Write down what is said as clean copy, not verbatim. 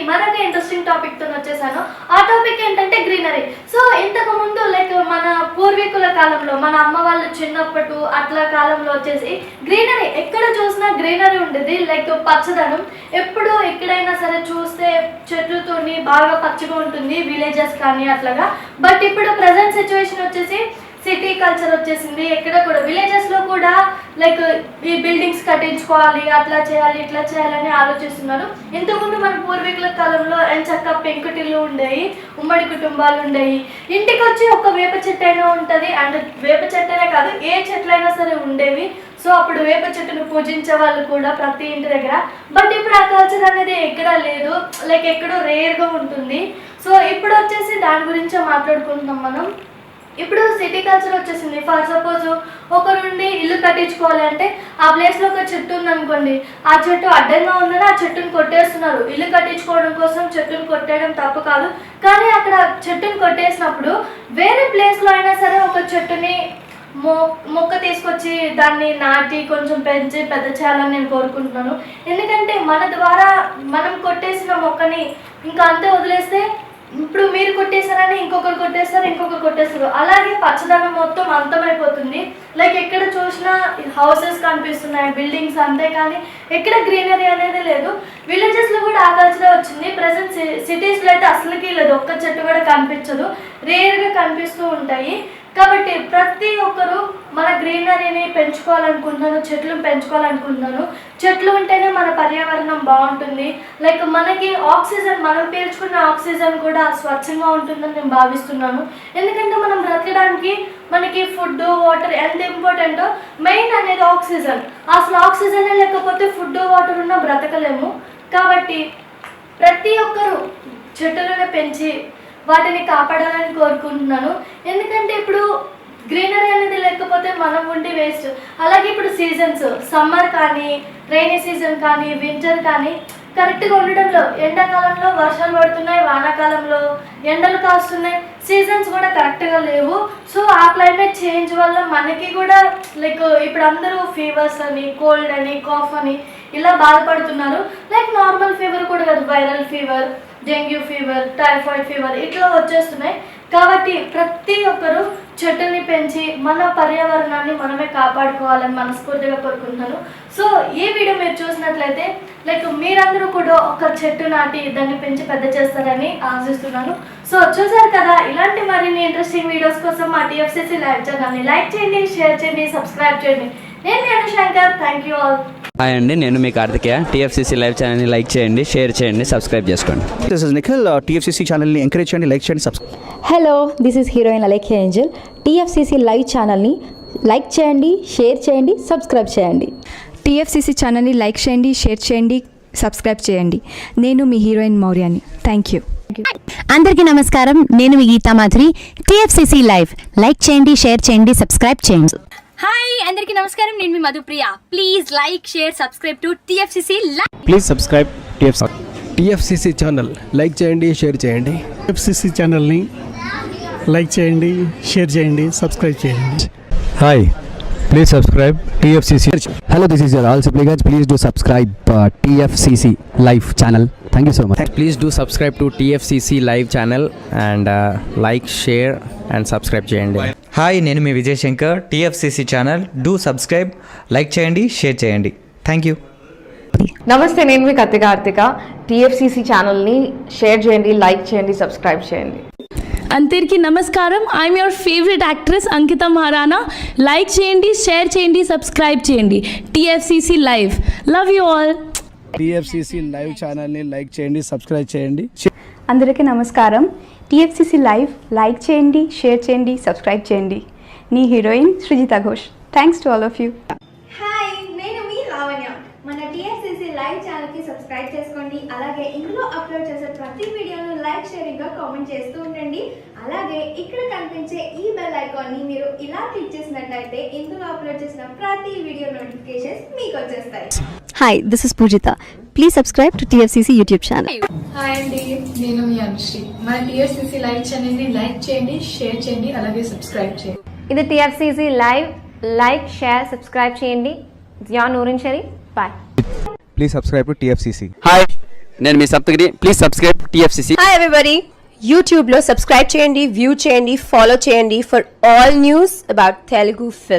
మరొక interesting topic తో వచ్చేసాను. ఆ టాపిక్ ఏంటంటే గ్రీనరీ. సో ఇంతకు ముందు లైక్ మన పూర్వీకుల కాలంలో మన అమ్మ వాళ్ళు చిన్నప్పటి అట్లా కాలంలో వచ్చేసి గ్రీనరీ ఎక్కడ చూసినా గ్రీనరీ ఉండేది. లైక్ పచ్చదనం ఎప్పుడు ఎక్కడైనా సరే చూస్తే చెట్లతోని బాగా పచ్చగా ఉంటుంది విలేజెస్ కానీ అట్లాగా. బట్ ఇప్పుడు ప్రజెంట్ సిచ్యువేషన్ వచ్చేసి సిటీ కల్చర్ వచ్చేసింది. ఎక్కడ కూడా విలేజెస్ లో కూడా లైక్ ఈ బిల్డింగ్స్ కట్టించుకోవాలి, అట్లా చేయాలి ఇట్లా చేయాలని ఆలోచిస్తున్నారు. ఇంతకుముందు మన పూర్వీకుల కాలంలో ఎంచక్క పెంకుటిల్లు ఉండేవి, ఉమ్మడి కుటుంబాలు ఉండేవి. ఇంటికి వచ్చి ఒక వేప చెట్టు అయినా ఉంటుంది. అండ్ వేప చెట్టు అనే కాదు ఏ చెట్లైనా సరే ఉండేవి. సో అప్పుడు వేప చెట్టును పూజించే వాళ్ళు కూడా ప్రతి ఇంటి దగ్గర. బట్ ఇప్పుడు ఆ కల్చర్ అనేది ఎక్కడా లేదు, లైక్ ఎక్కడో రేర్గా ఉంటుంది. సో ఇప్పుడు వచ్చేసి దాని గురించే మాట్లాడుకుంటున్నాం మనం. ఇప్పుడు సిటీ కల్చర్ వచ్చేసింది. ఫర్ సపోజ్ ఒకరుండి ఇల్లు కట్టించుకోవాలి అంటే ఆ ప్లేస్లో ఒక చెట్టు ఉందనుకోండి, ఆ చెట్టు అడ్డంగా ఉందని ఆ చెట్టును కొట్టేస్తున్నారు. ఇల్లు కట్టించుకోవడం కోసం చెట్టును కొట్టేయడం తప్పు కాదు, కానీ అక్కడ చెట్టును కొట్టేసినప్పుడు వేరే ప్లేస్లో అయినా సరే ఒక చెట్టుని మొక్క తీసుకొచ్చి దాన్ని నాటి కొంచెం పెంచి పెద్ద చేయాలని నేను కోరుకుంటున్నాను. ఎందుకంటే మన ద్వారా మనం కొట్టేసిన మొక్కని ఇంకా అంతే వదిలేస్తే ఇప్పుడు మీరు కొట్టేశారని ఇంకొకరు కొట్టేస్తారు. అలాగే పచ్చదనం మొత్తం అంతమైపోతుంది. లైక్ ఎక్కడ చూసినా హౌసెస్ కనిపిస్తున్నాయి, బిల్డింగ్స్ అంతే, కానీ ఎక్కడ గ్రీనరీ అనేది లేదు. విలేజెస్లో కూడా ఆ కల్చర్ వచ్చింది. ప్రజెంట్ సిటీస్లో అయితే అసలుకి లేదు, ఒక్క చెట్టు కూడా కనిపించదు, రేర్గా కనిపిస్తూ ఉంటాయి. కాబట్టి ప్రతి ఒక్కరు మన గ్రీనరీని పెంచుకోవాలనుకుంటున్నాను, చెట్లు పెంచుకోవాలనుకుంటున్నాను. చెట్లు ఉంటేనే మన పర్యావరణం బాగుంటుంది. లైక్ మనకి ఆక్సిజన్, మనం పీల్చుకున్న ఆక్సిజన్ కూడా స్వచ్ఛంగా ఉంటుందని నేను భావిస్తున్నాను. ఎందుకంటే మనం బ్రతకడానికి మనకి ఫుడ్ వాటర్ ఎంత ఇంపార్టెంటో మెయిన్ అనేది ఆక్సిజన్. అసలు ఆక్సిజనే లేకపోతే ఫుడ్ వాటర్ ఉన్నా బ్రతకలేము. కాబట్టి ప్రతి ఒక్కరు చెట్లను పెంచి వాటిని కాపాడాలని కోరుకుంటున్నాను. ఎందుకంటే ఇప్పుడు గ్రీనరీ అనేది లేకపోతే మనం ఉండి వేస్ట్. అలాగే ఇప్పుడు సీజన్స్, సమ్మర్ కానీ రైనీ సీజన్ కానీ వింటర్ కానీ కరెక్ట్గా ఉండడంలో, ఎండాకాలంలో వర్షాలు పడుతున్నాయి, వానాకాలంలో ఎండలు కాస్తున్నాయి, సీజన్స్ కూడా కరెక్ట్గా లేవు. సో ఆ క్లైమేట్ చేంజ్ వల్ల మనకి కూడా లైక్ ఇప్పుడు అందరూ ఫీవర్స్ అని, కోల్డ్ అని, కాఫ్ అని ఇలా బాధపడుతున్నారు. లైక్ నార్మల్ ఫీవర్ కూడా కాదు, viral fever, dengue fever, typhoid fever ఇట్లా వచ్చేస్తున్నాయి. కాబట్టి ప్రతి ఒక్కరూ చెట్టుని పెంచి మన పర్యావరణాన్ని మనమే కాపాడుకోవాలని మనస్ఫూర్తిగా కోరుకుంటున్నాను. సో ఈ వీడియో మీరు చూసినట్లయితే లైక్ మీరందరూ కూడా ఒక చెట్టు నాటి దాన్ని పెంచి పెద్ద చేస్తారని ఆశిస్తున్నాను. సో చూసారు కదా, ఇలాంటి మరిన్ని ఇంట్రెస్టింగ్ వీడియోస్ కోసం మా TFCC లైవ్ ఛానల్ని లైక్ చేయండి, షేర్ చేయండి, సబ్స్క్రైబ్ చేయండి. నేను మీ Anushankar. Thank you all. Hi అండి, నేను మీ కార్తికేయ. TFCC లైవ్ ఛానల్ని లైక్ చేయండి, షేర్ చేయండి, సబ్స్క్రైబ్ చేసుకోండి. This is Nikhil. TFCC ఛానల్ని ఎంకరేజ్ చేయండి, లైక్ చేయండి, subscribe. Hello, this is heroine Alekhya Angel. TFCC live ఛానల్ని లైక్ చేయండి, షేర్ చేయండి, సబ్స్క్రైబ్ చేయండి. TFCC ఛానల్ని లైక్ చేయండి, షేర్ చేయండి, సబ్స్క్రైబ్ చేయండి. నేను మీ హీరోయిన్ మౌర్యాని. Thank you. అందరికీ నమస్కారం, నేను మీ Geetha Madhuri. TFCC live like చేయండి, షేర్ చేయండి, సబ్స్క్రైబ్ చేయండి. హాయ్ అందరికీ నమస్కారం, నేను మీ Madhupriya. Please like share subscribe to TFCC live. Please subscribe TFCC channel. Like చేయండి, షేర్ చేయండి. TFCC ఛానల్ని లైక్ చేయండి, షేర్ చేయండి, సబ్స్క్రైబ్ చేయండి. Hi, please subscribe TFCC. Hello, this is your all Sipligunj. Please do subscribe TFCC live channel. Thank you so much. Please do subscribe to TFCC live channel and like, share and subscribe చేయండి. Hi, నేను మీ Vijay Shankar. TFCC channel do subscribe, like చేయండి, share చేయండి. Thank you. నమస్తే, నేను మీ Karthika. TFCC ఛానల్ని share చేయండి, లైక్ చేయండి, సబ్స్క్రైబ్ చేయండి. అందరికీ నమస్కారం. I'm your favourite actress Ankita Maharana. Like చేయండి, షేర్ చేయండి, సబ్స్క్రైబ్ చేయండి. TFCC live. Love you all. TFCC live ఛానల్ని లైక్ చేయండి, సబ్స్క్రైబ్ చేయండి. అందరికీ నమస్కారం. TFCC లైవ్ లైక్ చేయండి, షేర్ చేయండి, సబ్స్క్రైబ్ చేయండి. నీ heroine Srujitha Ghosh. Thanks to all of you. Hi, నేను మీ లావణ్య. మన TFCC లైవ్ ఛానల్కి సబ్స్క్రైబ్ చేసుకోండి. అలాగే ఇందులో అప్లోడ్ చేసే ప్రతి వీడియోను లైక్, షేరింగ్గా కామెంట్ చేస్తూ ఉండండి. అలాగే ఇక్కడ కనిపించే ఈ బెల్ ఐకాన్ని మీరు ఇలా క్లిక్ చేసినట్లయితే ఇందులో అప్లోడ్ చేసిన ప్రతి వీడియో నోటిఫికేషన్స్ మీకు వచ్చేస్తాయి. Hi, this is Poojitha. Please subscribe to TFCC YouTube channel. Hi అండి, నేను మీ అనుశ్రీ. మన TFCC లైవ్ ఛానల్ని లైక్ చేయండి, షేర్ చేయండి, అలాగే సబ్స్క్రైబ్ చేయండి. ఇది TFCC live. Like, share, subscribe చేయండి. Zia Noorin Shari. Bye. Please subscribe to TFCC. Hi, నేను మీ Saptagiri. Please subscribe TFCC. Hi everybody, యూట్యూబ్లో సబ్స్క్రైబ్ చేయండి, వ్యూ చేయండి, ఫాలో చేయండి for all news about Telugu film.